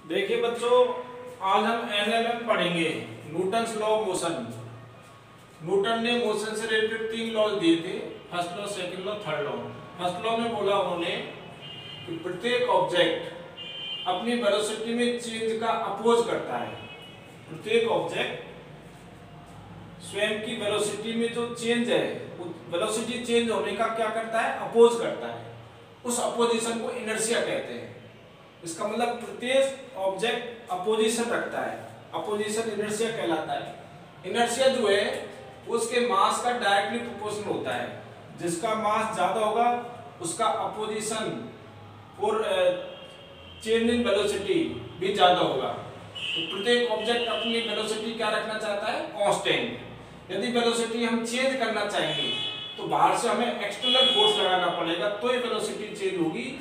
देखिए बच्चों, आज हम एनएलएम पढ़ेंगे, Newton's law of motion. Newton ने मोशन से रिलेटेड 3 लॉज दिए थे, first law, second law, third law. First law में बोला उन्होंने कि प्रत्येक ऑब्जेक्ट अपनी वेलोसिटी में चेंज का अपोज करता है। प्रत्येक ऑब्जेक्ट स्वयं की वेलोसिटी में जो चेंज है, वेलोसिटी चेंज होने का क्या करता है, अपोज करता है। उस अपोजिशन को इनर्शिया कहते हैं। इसका मतलब प्रत्येक ऑब्जेक्ट अपोजिशन रखता है, अपोजिशन इनर्शिया कहलाता है। इनर्शिया जो है उसके मास का डायरेक्टली प्रोपोर्शनल होता है। जिसका मास ज्यादा होगा उसका अपोजिशन और चेंज इन वेलोसिटी भी ज्यादा होगा। तो प्रत्येक ऑब्जेक्ट अपनी वेलोसिटी क्या रखना चाहता है, कांस्टेंट। यदि वेलोसिटी हम चेंज करना चाहेंगे तो बाहर से हमें एक्सटर्नल फोर्स लगाना पड़ेगा, तो ये वेलोसिटी चेंज होगी।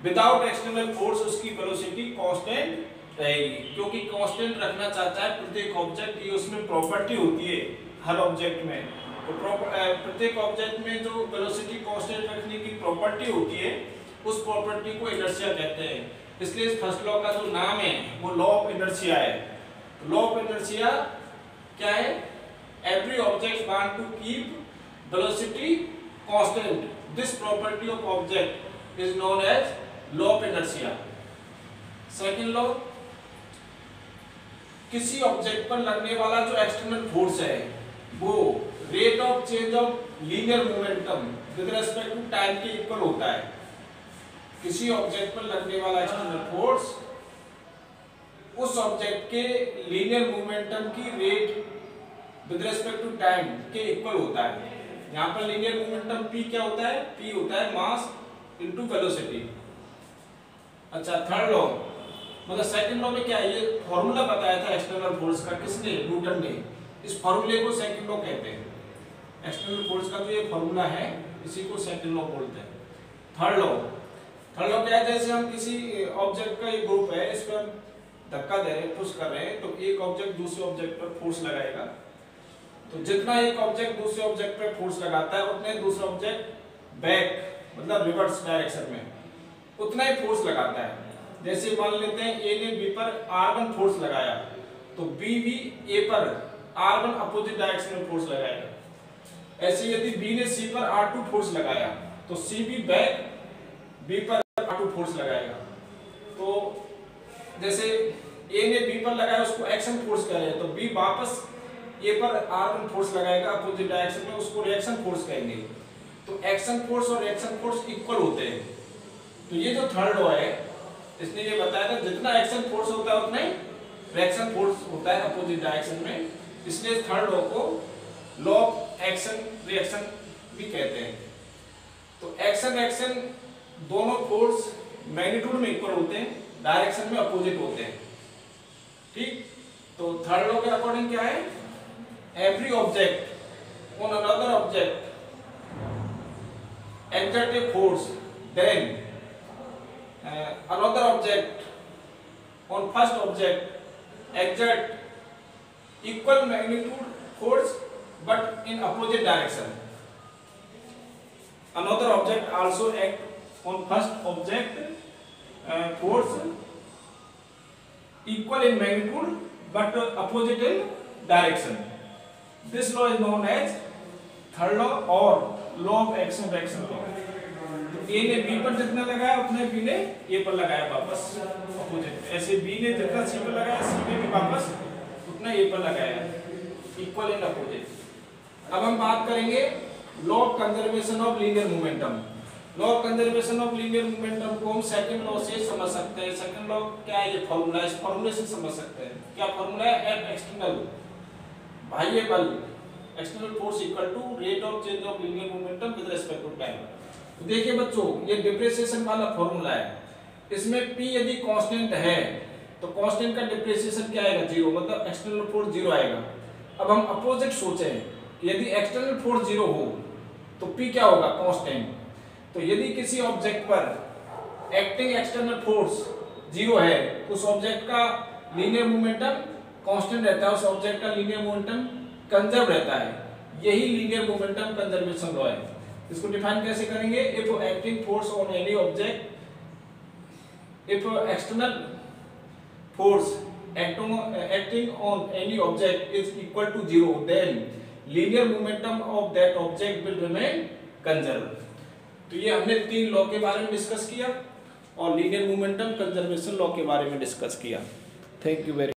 विदाउट एक्सटर्नल फोर्स उसकी वेलोसिटी कांस्टेंट रहेगी, क्योंकि कांस्टेंट रखना चाहता है प्रत्येक ऑब्जेक्ट। ये उसमें प्रॉपर्टी होती है हर ऑब्जेक्ट में। तो प्रत्येक ऑब्जेक्ट में जो वेलोसिटी कांस्टेंट रखने की प्रॉपर्टी होती है, उस प्रॉपर्टी को इनर्शिया कहते हैं। इसलिए इस फर्स्ट लॉ का जो नाम है वो लॉ ऑफ इनर्शिया है। लॉ ऑफ इनर्शिया क्या है? Every object want to keep velocity constant. This property of object is known as law of inertia. Second law, किसी ऑब्जेक्ट पर लगने वाला जो एक्सटर्नल फोर्स है वो rate of change of linear momentum with respect to time के equal होता है। किसी ऑब्जेक्ट पर लगने वाला एक्सटर्नल फोर्स उस ऑब्जेक्ट के लीनियर मोमेंटम की rate with respect to time के इक्वल होता है। यहाँ पर लीनियर मोमेंटम p क्या होता है? p होता है मास इनटू वेलोसिटी। अच्छा, थर्ड लॉ मतलब सेकंड लॉ में क्या है, ये फॉर्मूला बताया था एक्सटर्नल फोर्स का, किसने? न्यूटन ने। इस फॉर्मूले को सेकंड लॉ कहते हैं। एक्सटर्नल फोर्स का जो ये फॉर्मूला है इसी को सेकंड लॉ बोलते हैं। थर्ड लॉ क्या है? जैसे हम किसी ऑब्जेक्ट का एक ग्रुप है, इस पर हम धक्का दे रहे हैं, पुश कर रहे हैं, तो एक ऑब्जेक्ट दूसरे ऑब्जेक्ट पर फोर्स लगाएगा। तो जितना एक ऑब्जेक्ट दूसरे ऑब्जेक्ट पर फोर्स लगाता है उतने दूसरा ऑब्जेक्ट बैक मतलब रिवर्स डायरेक्शन में उतना ही फोर्स लगाता है। जैसे मान लेते हैं ए ने बी पर R1 फोर्स लगाया, तो बी भी ए पर R1 अपोजिट डायरेक्शन में फोर्स लगाएगा। ऐसे यदि बी ने सी पर R2 फोर्स लगाया तो सी भी बैक बी पर R2 फोर्स लगाएगा। तो जैसे ए ने बी पर लगाया उसको एक्शन फोर्स कह रहे हैं, तो बी वापस ए पर R1 फोर्स लगाएगा अपोजिट डायरेक्शन में, उसको रिएक्शन फोर्स कहेंगे। तो एक्शन फोर्स और रिएक्शन फोर्स इक्वल होते हैं। तो ये जो थर्ड लॉ है इसने ये बताया था जितना एक्शन फोर्स होता है उतना ही रिएक्शन फोर्स होता है अपोजिट डायरेक्शन में। इसलिए थर्ड लॉ को लॉ ऑफ एक्शन रिएक्शन भी कहते हैं। तो एक्शन दोनों फोर्स मैग्नीट्यूड में इक्वल होते हैं, डायरेक्शन में अपोजिट होते हैं। ठीक, तो थर्ड लॉ के अकॉर्डिंग क्या है? Every object on another object exert a force, then another object on first object exert equal magnitude force but in opposite direction. Another object also act on first object force equal in magnitude but opposite in direction. This law is known as third law or law of action reaction law. तो ए ने B पर जितना लगाया उतने B ने ए पर लगाया वापस अपोजिट। ऐसे बी ने जितना सी पर लगाया सी ने भी वापस उतना ए पर लगाया, इक्वल इन अपोजिट। अब हम बात करेंगे law of conservation of linear momentum. Law of conservation of linear momentum को हम सेकंड लॉ से समझ सकते हैं। सेकंड लॉ क्या है? ये फॉर्मूला, इस फॉर्मूले से समझ सकते हैं। क्या फॉर्मूला है? एफ एक्सटर्नल बाह्य बल external force equal to rate of change of linear momentum with respect to time. तो देखिए बच्चों, ये डिप्रेसिएशन वाला फॉर्मूला है। इसमें p यदि कांस्टेंट है तो कांस्टेंट का डिप्रेसिएशन क्या आएगा? 0, मतलब एक्सटर्नल फोर्स 0 आएगा। अब हम अपोजिट सोचें, यदि एक्सटर्नल फोर्स 0 हो तो p क्या होगा? कांस्टेंट। तो यदि किसी ऑब्जेक्ट पर एक्टिंग एक्सटर्नल फोर्स 0 है तो उस ऑब्जेक्ट का लीनियर मोमेंटम कांस्टेंट रहता है, उस ऑब्जेक्ट का लीनियर मोमेंटम कंजर्व रहता है। यही लीनियर मोमेंटम कंजर्वेशन लॉ है। इसको डिफाइन कैसे करेंगे? If acting force on any object, if external force acting on any object is equal to 0, then linear momentum of that object will remain conserved. तो ये हमने 3 लॉ के बारे में डिस्कस किया और लीनियर मोमेंटम कंजर्वेशन लॉ के बारे में डिस्कस किया। Thank you very